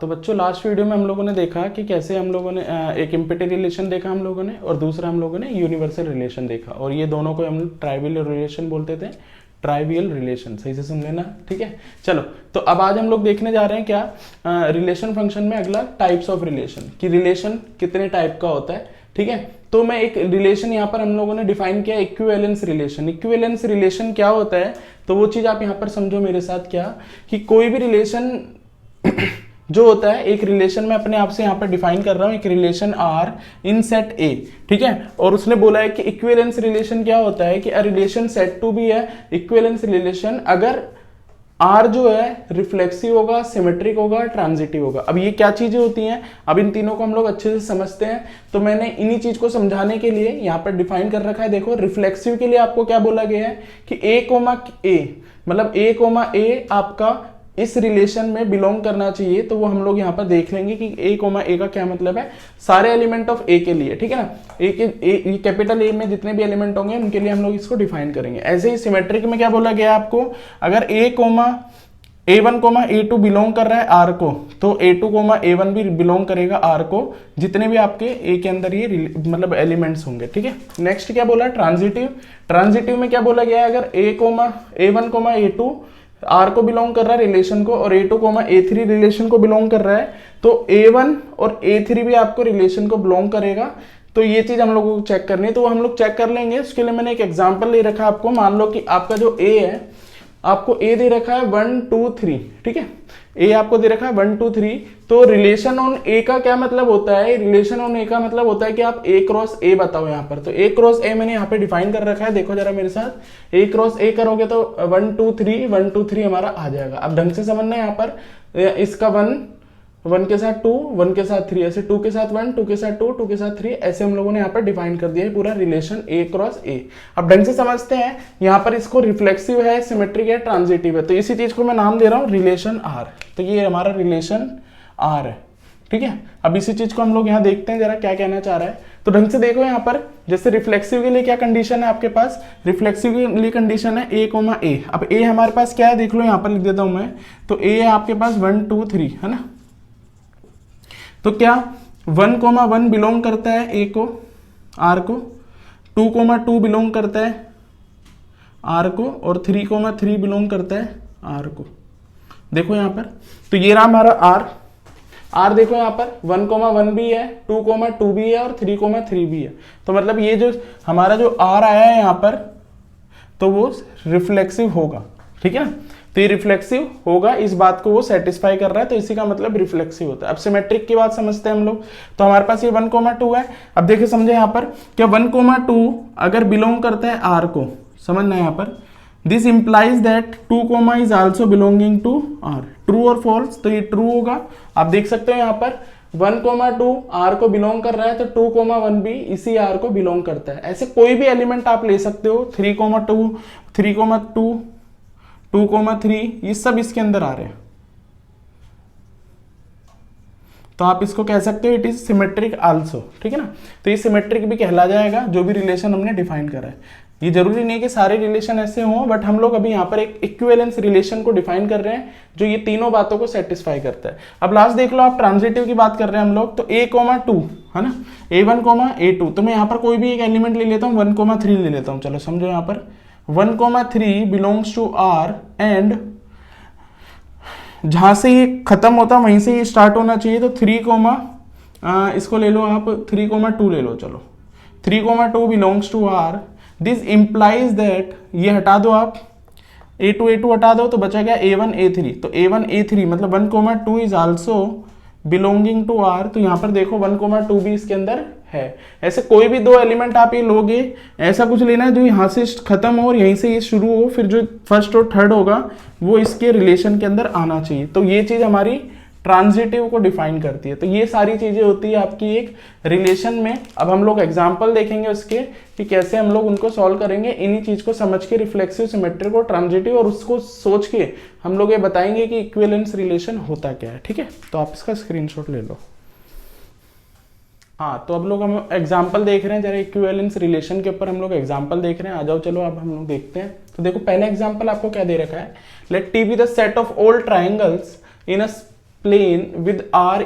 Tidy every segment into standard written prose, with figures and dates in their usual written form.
तो बच्चों last video में हम लोगों ने देखा कि कैसे हम लोगों ने एक इम्पिटी रिलेशन देखा हम लोगों ने, और दूसरा हम लोगों ने यूनिवर्सल रिलेशन देखा, और ये दोनों को हम लोग ट्राइवियल रिलेशन बोलते थे, ट्राइवियल रिलेशन, सही से सुन लेना, ठीक है। चलो तो अब आज हम लोग देखने जा रहे हैं क्या रिलेशन फंक्शन में अगला टाइप्स ऑफ रिलेशन, कि रिलेशन कितने टाइप का होता है, ठीक है। तो मैं एक रिलेशन यहाँ पर हम लोगों ने डिफाइन किया इक्विवेलेंस रिलेशन। इक्विवेलेंस रिलेशन क्या होता है, तो वो चीज आप यहाँ पर समझो मेरे साथ, क्या कि कोई भी रिलेशन जो होता है, एक रिलेशन में अपने आप से यहाँ पर डिफाइन कर रहा हूँ, एक relation R in set A, ठीक है। और उसने बोला है कि इक्विवेलेंस रिलेशन क्या होता है, कि a relation set to be है इक्विवेलेंस रिलेशन अगर आर जो है रिफ्लेक्सिव होगा, सिमेट्रिक होगा, ट्रांजिटिव होगा। अब ये क्या चीजें होती हैं, अब इन तीनों को हम लोग अच्छे से समझते हैं। तो मैंने इन्हीं चीज को समझाने के लिए यहाँ पर डिफाइन कर रखा है। देखो रिफ्लेक्सिव के लिए आपको क्या बोला गया है कि ए कोमा ए, मतलब ए कोमा ए आपका इस रिलेशन में बिलोंग करना चाहिए। तो वो हम लोग यहाँ पर देख लेंगे कि ए कोमा ए का क्या मतलब है, सारे एलिमेंट ऑफ ए के लिए, ठीक है ना। ए के कैपिटल ए में जितने भी एलिमेंट होंगे उनके लिए हम लोग इसको डिफाइन करेंगे। ऐसे ही सिमेट्रिक में क्या बोला गया आपको, अगर ए coma A1 coma A2 belong कर रहा है आर को, तो A2 कोमा A1 भी बिलोंग करेगा आर को, जितने भी आपके ए के अंदर ये मतलब एलिमेंट्स होंगे, ठीक है। नेक्स्ट क्या बोला, ट्रांजिटिव। ट्रांजिटिव में क्या बोला गया है, अगर A1 कोमा A2 आर को बिलोंग कर रहा है रिलेशन को, और A2 कोमा A3 रिलेशन को बिलोंग कर रहा है, तो A1 और A3 भी आपको रिलेशन को बिलोंग करेगा। तो ये चीज हम लोगों को चेक करनी है, तो वो हम लोग चेक कर लेंगे। उसके लिए मैंने एक एग्जांपल ले रखा आपको। मान लो कि आपका जो A है, आपको A दे रखा है 1 2 3, ठीक है। A आपको दे रखा है 1 2 3। तो रिलेशन ऑन A का क्या मतलब होता है, रिलेशन ऑन A का मतलब होता है कि आप A क्रॉस A बताओ यहाँ पर। तो A क्रॉस A मैंने यहाँ पे डिफाइन कर रखा है, देखो जरा मेरे साथ। A क्रॉस A करोगे तो 1 2 3 1 2 3 हमारा आ जाएगा। अब ढंग से समझना है यहाँ पर, इसका 1 के साथ 2, 1 के साथ 3, ऐसे 2 के साथ 1, 2 के साथ 2, 2 के साथ 3, ऐसे हम लोगों ने यहाँ पर डिफाइन कर दिया है पूरा रिलेशन A क्रॉस A। अब ढंग से समझते हैं, यहाँ पर इसको रिफ्लेक्सिव है, सिमेट्रिक है, ट्रांजिटिव है। तो इसी चीज को मैं नाम दे रहा हूँ रिलेशन R। तो ये हमारा रिलेशन R है, ठीक है। अब इसी चीज को हम लोग यहाँ देखते हैं जरा क्या कहना चाह रहा है। तो ढंग से देखो यहाँ पर, जैसे रिफ्लेक्सिव के लिए क्या कंडीशन है आपके पास, रिफ्लेक्सिव के लिए कंडीशन है A कोमा A। अब A हमारे पास क्या है, देख लो यहाँ पर लिख देता हूं मैं। तो A है आपके पास 1 2 3, है ना। तो क्या 1 कोमा 1 बिलोंग करता है A को, R को, 2 कोमा 2 बिलोंग करता है R को, और 3 कोमा 3 बिलोंग करता है R को। देखो यहाँ पर, तो ये रहा हमारा R देखो यहाँ पर 1 कोमा 1 भी है, 2 कोमा 2 भी है, और 3 कोमा 3 भी है। तो मतलब ये जो हमारा जो R आया है यहाँ पर, तो वो रिफ्लेक्सिव होगा, ठीक है ना। तो ये रिफ्लेक्सिव होगा, इस बात को वो सेटिस्फाई कर रहा है, तो इसी का मतलब रिफ्लेक्सिव होता है। अब सिमेट्रिक की बात समझते हैं हम लोग। तो हमारे पास ये 1 कोमा 2 है। अब देखिए समझे यहाँ पर, क्या 1 कोमा 2 अगर बिलोंग करता है R को, समझना है यहाँ पर, this implies that 2 comma is also belonging to R। True और फॉल्स, तो ये ट्रू होगा। आप देख सकते हो यहाँ पर 1 कोमा 2 R को बिलोंग कर रहा है, तो 2 कोमा 1 भी इसी R को बिलोंग करता है। ऐसे कोई भी एलिमेंट आप ले सकते हो, 3 कोमा 2, 3 कोमा 2, 2 कोमा 3, ये सब इसके अंदर आ रहे हैं। तो आप इसको कह सकते हो इट इज सिमेट्रिक आल्सो, ठीक है ना। तो ये सिमेट्रिक भी कहला जाएगा जो भी रिलेशन हमने डिफाइन करा है। ये जरूरी नहीं है कि सारे रिलेशन ऐसे हों, बट हम लोग अभी यहाँ पर एक इक्विवेलेंस रिलेशन को डिफाइन कर रहे हैं जो ये तीनों बातों को सेटिस्फाई करता है। अब लास्ट देख लो, आप ट्रांजिटिव की बात कर रहे हैं हम लोग। तो A कोमा 2, है ना, A1 कोमा A2। तो मैं यहाँ पर कोई भी एक एलिमेंट ले लेता हूँ, 1 कोमा 3 ले लेता हूँ। चलो समझो यहाँ पर 1 comma 3 belongs to R, and जहां से ये खत्म होता है वहीं से ये स्टार्ट होना चाहिए। तो 3 कोमा इसको ले लो आप, 3 कोमा 2 ले लो। चलो 3 comma 2 belongs to R। This implies that, ये हटा दो आप, A2 हटा दो, तो बचा गया A1 A3। तो A1 A3 मतलब 1 comma 2 is also belonging to R। तो यहाँ पर देखो 1 कोमा 2 भी इसके अंदर है। ऐसे कोई भी दो एलिमेंट आप ये लोगे, ऐसा कुछ लेना है जो यहाँ से खत्म हो और यहीं से ये शुरू हो, फिर जो फर्स्ट और थर्ड होगा वो इसके रिलेशन के अंदर आना चाहिए। तो ये चीज हमारी ट्रांजिटिव को डिफाइन करती है। तो ये सारी चीजें होती है आपकी एक रिलेशन में। अब हम लोग एग्जांपल देखेंगे उसके कि कैसे हम लोग उनको सॉल्व करेंगे। इन्हीं चीज को समझ के रिफ्लेक्सिव, सिमेट्रिक और ट्रांजिटिव, और उसको सोच के हम लोग ये बताएंगे कि इक्विवेलेंस रिलेशन होता क्या है, ठीक है। तो आप इसका स्क्रीनशॉट ले लो। हाँ, तो अब लोग हम एग्जाम्पल देख रहे हैं, जरा इक्विवेलेंस रिलेशन के ऊपर हम लोग एग्जाम्पल देख रहे हैं। आ जाओ चलो अब हम लोग देखते हैं। तो देखो पहला एग्जाम्पल आपको क्या दे रखा है, let T be the set of all triangles in a plane with R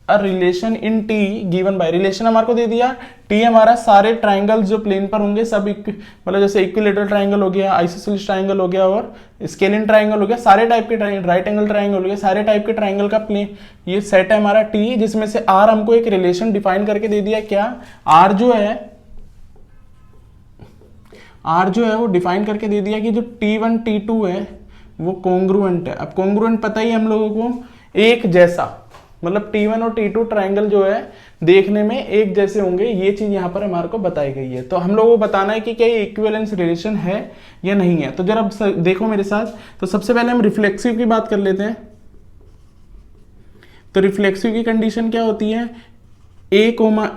a relation in T given by, relation हमारे को दे दिया, टी हमारा सारे ट्राइंगल्स जो प्लेन पर होंगे सब मतलब जैसे इक्विलेटरल ट्राइंगल हो गया, आइसोसेलेस ट्राइंगल हो गया और स्केलिन ट्राइंगल हो गया, सारे टाइप के राइट एंगल ट्राइंगल हो गया, सारे टाइप के ट्राइंगल का प्लेन ये सेट है हमारा टी, जिसमें से आर हमको एक रिलेशन डिफाइन करके दे दिया। क्या आर जो है वो डिफाइन करके दे दिया कि जो T1 T2 है वो कॉन्ग्रुएंट है। अब कॉन्ग्रुएंट पता ही हम लोगों को एक जैसा, मतलब T1 और T2 ट्राइंगल जो है देखने में एक जैसे होंगे, ये चीज यहाँ पर हमारे को बताई गई है। तो हम लोगों को बताना है कि क्या ये इक्विवेलेंस रिलेशन है या नहीं है। तो जरा देखो मेरे साथ, तो सबसे पहले हम रिफ्लेक्सिव की बात कर लेते हैं। तो रिफ्लेक्सिव की कंडीशन क्या होती है, A,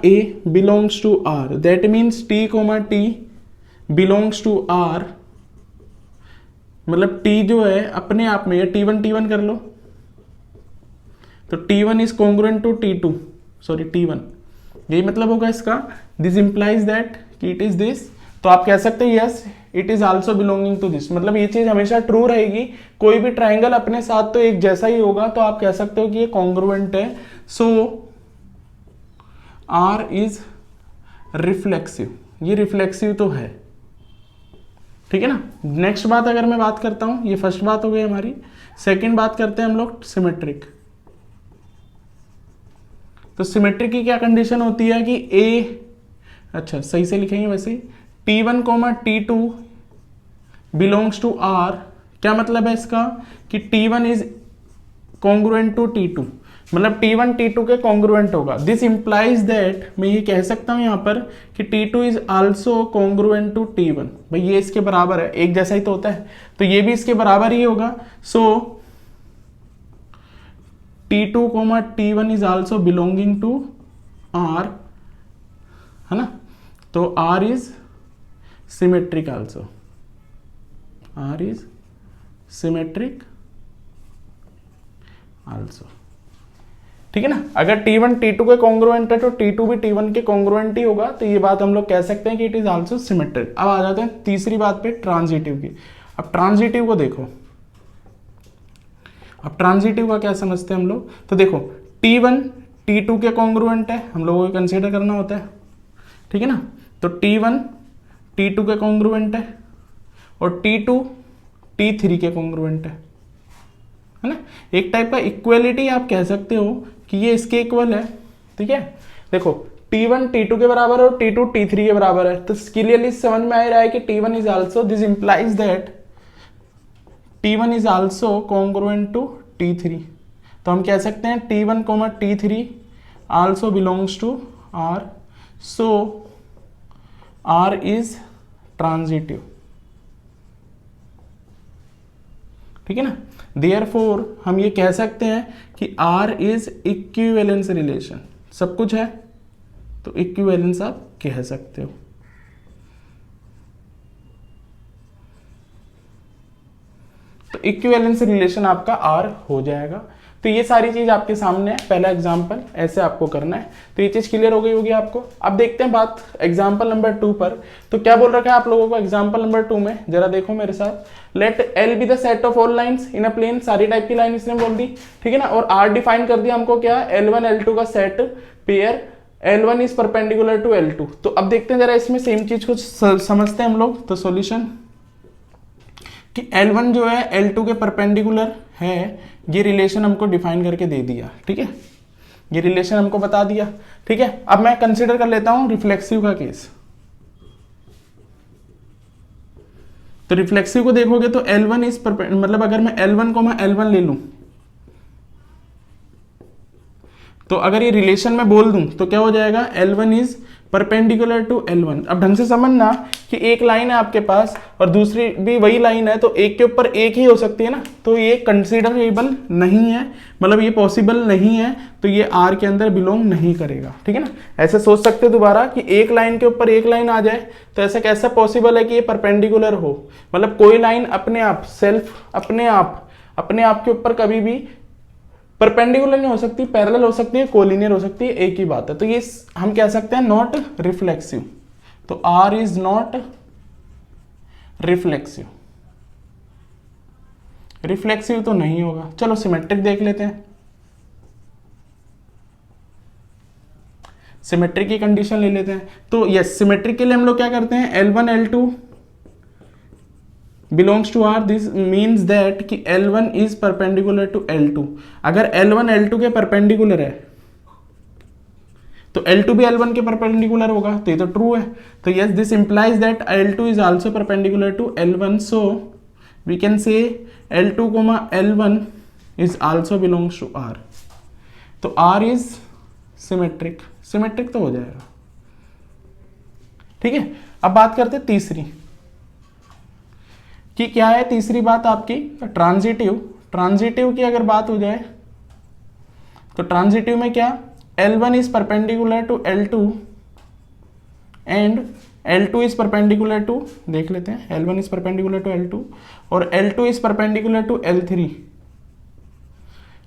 A belongs to R, that means T, T belongs to R, मतलब T जो है अपने आप में, T1 कर लो, तो T1 is congruent to T2, sorry T1, यही मतलब होगा इसका। दिस इंप्लाइज दैट कि इट इज दिस, तो आप कह सकते हैं yes it is also belonging to this, मतलब ये चीज हमेशा ट्रू रहेगी, कोई भी ट्राइंगल अपने साथ तो एक जैसा ही होगा, तो आप कह सकते हो कि ये कॉन्ग्रुएंट है। सो R इज रिफ्लेक्सिव, ये रिफ्लेक्सिव तो है, ठीक है ना। नेक्स्ट बात अगर मैं बात करता हूं, ये फर्स्ट बात हो गई हमारी। सेकंड बात करते हैं हम लोग सिमेट्रिक। तो सिमेट्रिक की क्या कंडीशन होती है कि A, अच्छा सही से लिखेंगे वैसे, T1, T2 belongs to R, क्या मतलब है इसका कि T1 is congruent to T2, मतलब T1 T2 के कॉन्ग्रुएंट होगा। दिस इंप्लाइज दैट, मैं ये कह सकता हूं यहां पर कि T2 is also congruent to T1, भाई ये इसके बराबर है, एक जैसा ही तो होता है, तो ये भी इसके बराबर ही होगा। So T2, T1 is also belonging to R, है ना, तो R is symmetric also, R is symmetric also, ठीक है ना। अगर T1 T2 के कॉन्ग्रुएंट है तो T2 भी T1 के कॉन्ग्रुएंट ही होगा, तो ये बात हम लोग कह सकते हैं कि इट इज आल्सो सिमेट्रिक। अब आ जाते हैं तीसरी बात पे, ट्रांजिटिव की। अब ट्रांजिटिव को देखो, अब ट्रांजिटिव का क्या समझते हैं हम लोग, तो देखो T1 T2 के कॉन्ग्रुएंट है, हम लोगों को कंसीडर करना होता है, ठीक है ना। तो T1 T2 के कॉन्ग्रुएंट है और T2 T3 के कॉन्ग्रुएंट है ना। एक टाइप का इक्वलिटी आप कह सकते हो कि ये इसके इक्वल है, ठीक है। देखो T1 T2 के बराबर और T2 T3 के बराबर है, तो क्लियरली समझ में आ रहा है कि T1 is also, this implies that T1 is also congruent to T3, तो हम कह सकते हैं T1, T3 also belongs to R, so R is transitive, ठीक है ना। देयरफॉर हम ये कह सकते हैं कि R इज इक्विवेलेंस रिलेशन, सब कुछ है तो इक्विवेलेंस आप कह सकते हो। तो इक्विवेलेंस रिलेशन आपका R हो जाएगा। तो ये सारी चीज आपके सामने है, पहला एग्जांपल ऐसे आपको करना है, तो ये चीज क्लियर हो गई होगी आपको। अब देखते हैं बात एग्जांपल नंबर 2 पर। तो क्या बोल रखा है आप लोगों को एग्जांपल नंबर 2 में, जरा देखो मेरे साथ। Let L be the set of all lines in a plane, सारी टाइप की लाइन इसने बोल दी, ठीक है ना। और R डिफाइन कर दिया हमको क्या, L1 L2 का set pair, L1 is perpendicular to L2। तो अब देखते हैं जरा इसमें सेम चीज को समझते हैं हम लोग। तो सॉल्यूशन कि L1 जो है L2 के परपेंडिकुलर है, ये रिलेशन हमको डिफाइन करके दे दिया, ठीक है, ये रिलेशन हमको बता दिया, ठीक है। अब मैं कंसीडर कर लेता हूं रिफ्लेक्सिव का केस। तो रिफ्लेक्सिव को देखोगे तो L1 इज मतलब अगर मैं L1 ले लूं, तो अगर ये रिलेशन में बोल दूं तो क्या हो जाएगा, L1 is perpendicular to L1। अब ढंग से समझना कि एक लाइन है आपके पास और दूसरी भी वही लाइन है, तो एक के ऊपर एक ही हो सकती है ना, तो ये कंसीडरेबल नहीं है, मतलब ये पॉसिबल नहीं है, तो ये R के अंदर बिलोंग नहीं करेगा, ठीक है ना। ऐसे सोच सकते हो दोबारा कि एक लाइन के ऊपर एक लाइन आ जाए, तो ऐसा कैसा पॉसिबल है कि ये परपेंडिकुलर हो, मतलब कोई लाइन अपने आप सेल्फ अपने आप के ऊपर कभी भी परपेंडिकुलर नहीं हो सकती, पैरेलल हो सकती है, कोलिनियर हो सकती है, एक ही बात है। तो ये हम कह सकते हैं नॉट रिफ्लेक्सिव, तो R is not reflexive, reflexive तो नहीं होगा। चलो सिमेट्रिक देख लेते हैं। सिमेट्रिक की कंडीशन ले लेते हैं। तो यस, सिमेट्रिक के लिए हम लोग क्या करते हैं, L1 L2 belongs to R, this means that कि L1 is perpendicular to L2। अगर L1 L2 के परपेंडिकुलर है तो L2 भी L1 के परपेंडिकुलर होगा, तो ये तो ट्रू है। तो yes, this implies that L2 is also perpendicular to L1, so we can say L2, L1 is also belongs to R। तो R इज सिमेट्रिक, सिमेट्रिक तो हो जाएगा। ठीक है, अब बात करते हैं तीसरी कि क्या है तीसरी बात आपकी, ट्रांजिटिव। ट्रांजिटिव की अगर बात हो जाए तो ट्रांजिटिव में क्या, L1 is perpendicular to L2 and L2 is perpendicular to, देख लेते हैं, L1 is perpendicular to L2 और L2 is perpendicular to L3।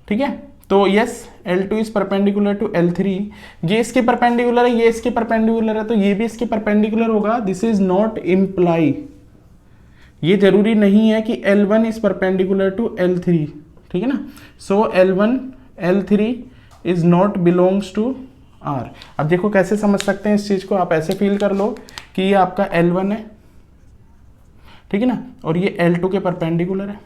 ठीक है, तो yes, L2 is perpendicular to L3, ये इसके परपेंडिकुलर है, ये इसके परपेंडिकुलर है, तो ये भी इसके परपेंडिकुलर होगा। दिस इज नॉट इम्प्लाई, ये जरूरी नहीं है कि L1 is perpendicular to L3। ठीक है ना, so L1 L3 is not belongs to R। अब देखो कैसे समझ सकते हैं इस चीज को, आप ऐसे फील कर लो कि ये आपका L1 है, ठीक है ना, और ये L2 के परपेंडिकुलर है,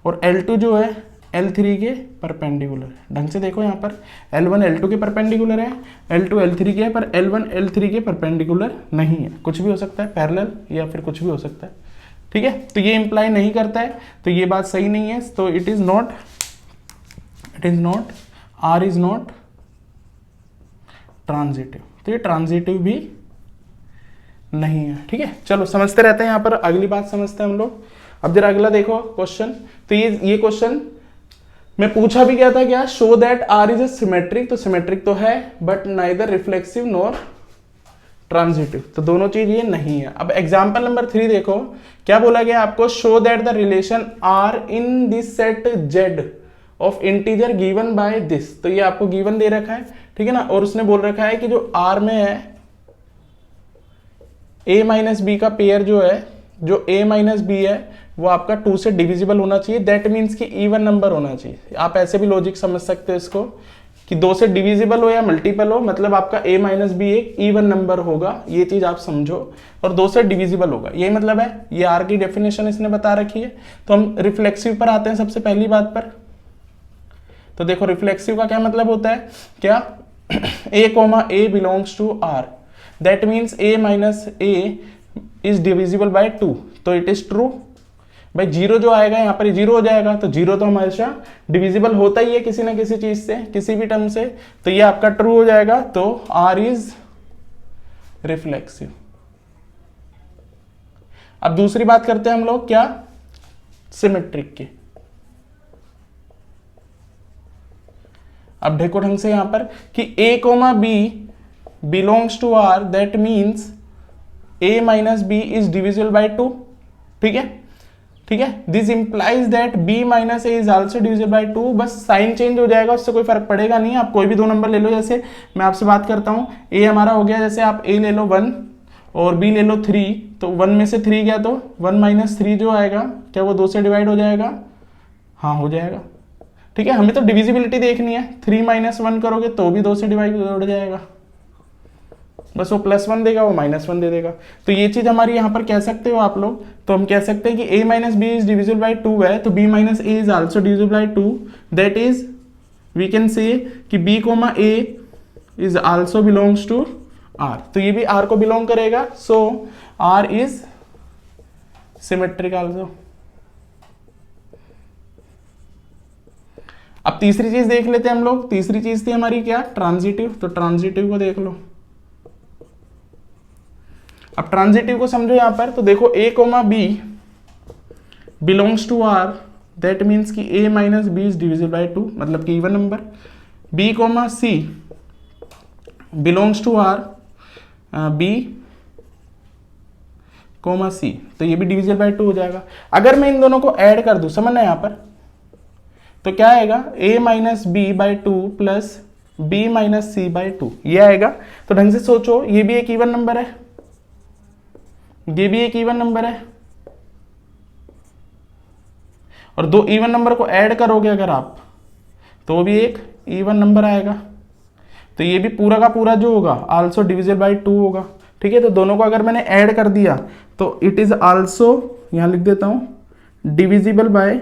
और L2 जो है L3 के परपेंडिकुलर है। ढंग से देखो यहाँ पर L1 L2 के परपेंडिकुलर है, L2 L3 के है, पर L1 L3 के परपेंडिकुलर नहीं है। कुछ भी हो सकता है, पैरेलल या फिर कुछ भी हो सकता है। ठीक है, तो ये इंप्लाई नहीं करता है, तो ये बात सही नहीं है। तो it is not R is not transitive, तो ये ट्रांजिटिव भी नहीं है। ठीक है, चलो समझते रहते हैं, यहाँ पर अगली बात समझते हैं हम लोग। अब जरा अगला देखो क्वेश्चन, तो ये क्वेश्चन में पूछा भी गया था क्या, show that R is a symmetric, तो सिमेट्रिक तो है but neither reflexive nor transitive, तो दोनों चीज ये नहीं है। अब एग्जांपल नंबर 3 देखो, क्या बोला गया आपको, show that the relation R in this set Z of integer given by this. तो ये आपको गिवन दे रखा है, ठीक है ना, और उसने बोल रखा है कि जो R में है A माइनस बी का पेयर जो है, जो A माइनस बी है वो आपका 2 से डिविजिबल होना चाहिए। दैट मीन्स कि इवन नंबर होना चाहिए। आप ऐसे भी लॉजिक समझ सकते हो इसको कि 2 से डिविजिबल हो या मल्टीपल हो, मतलब आपका A माइनस बी एक इवन नंबर होगा, ये चीज आप समझो, और 2 से डिविजिबल होगा, यही मतलब है। ये R की डेफिनेशन इसने बता रखी है। तो हम रिफ्लेक्सिव पर आते हैं सबसे पहली बात पर। तो देखो रिफ्लेक्सिव का क्या मतलब होता है, क्या A belongs to R, that means A minus A is divisible by 2, तो इट इज ट्रू। भाई जीरो जो आएगा यहाँ पर जीरो हो जाएगा, तो जीरो तो हमेशा डिविजिबल होता ही है किसी ना किसी चीज से, किसी भी टर्म से, तो ये आपका ट्रू हो जाएगा। तो R इज रिफ्लेक्सिव। अब दूसरी बात करते हैं हम लोग, क्या, सिमेट्रिक की। अब देखो ढंग से यहां पर कि A, B belongs to R, that means A minus B is divisible by 2। ठीक है, ठीक है, this implies that B minus A is also divisible by 2। बस साइन चेंज हो जाएगा, उससे कोई फर्क पड़ेगा नहीं। आप कोई भी 2 नंबर ले लो, जैसे मैं आपसे बात करता हूं, A हमारा हो गया, जैसे आप A ले लो 1 और B ले लो 3, तो 1 में से 3 गया तो 1 माइनस 3 जो आएगा, क्या वो 2 से डिवाइड हो जाएगा? हाँ, हो जाएगा। ठीक है, हमें तो डिविजिबिलिटी देखनी है। 3 माइनस 1 करोगे तो भी 2 से डिवाइड हो जाएगा, बस वो +1 देगा, वो -1 दे देगा। तो ये चीज हमारी यहाँ पर कह सकते हो आप लोग। तो हम कह सकते हैं कि A minus B is divisible by 2 है, तो B minus A is also divisible by 2, that is we can say कि B, A is also belongs to R, तो ये भी R को बिलोंग करेगा। So R is symmetric also. अब तीसरी चीज देख लेते हैं हम लोग। तीसरी चीज थी हमारी क्या, ट्रांजिटिव। तो ट्रांजिटिव को देख लो। अब ट्रांजिटिव को समझो यहां पर, तो देखो A, B belongs to R, that means कि A minus B is divisible by 2, मतलब कि even number. B, C belongs to R, B, C, तो ये भी डिविजिबल बाय 2 हो जाएगा। अगर मैं इन दोनों को ऐड कर दूं, समझना यहां पर, तो क्या आएगा, A minus B by 2 plus B minus C by 2, ये आएगा। तो ढंग से सोचो, ये भी एक इवन नंबर है, ये भी एक इवन नंबर है, और 2 इवन नंबर को ऐड करोगे अगर आप, तो भी एक इवन नंबर आएगा। तो ये भी पूरा का पूरा जो होगा आल्सो डिविजिबल बाय 2 होगा। ठीक है, तो दोनों को अगर मैंने ऐड कर दिया तो इट इज आल्सो, यहां लिख देता हूं डिविजिबल बाय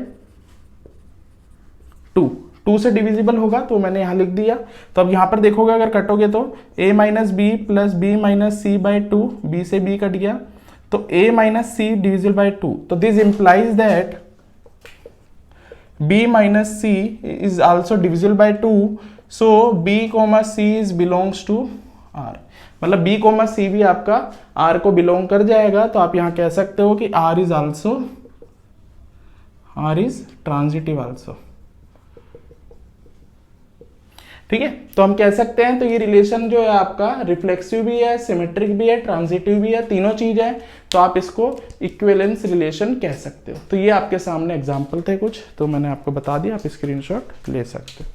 2 से डिविजिबल होगा, तो मैंने यहां लिख दिया। तो अब यहां पर देखोगे अगर कटोगे तो a minus b plus b minus c by 2, b से b कट गया, तो a minus c divisible by 2, तो this implies that b minus c is also divisible by 2, so b comma c is belongs to r, मतलब b comma c भी आपका r को belong कर जाएगा। तो आप यहां कह सकते हो कि r इज ट्रांजिटिव आल्सो। ठीक है, तो हम कह सकते हैं तो ये रिलेशन जो है आपका रिफ्लेक्सिव भी है, सिमेट्रिक भी है, ट्रांजिटिव भी है, तीनों चीज है, तो आप इसको इक्विवेलेंस रिलेशन कह सकते हो। तो ये आपके सामने एग्जांपल थे कुछ, तो मैंने आपको बता दिया, आप स्क्रीनशॉट ले सकते हो।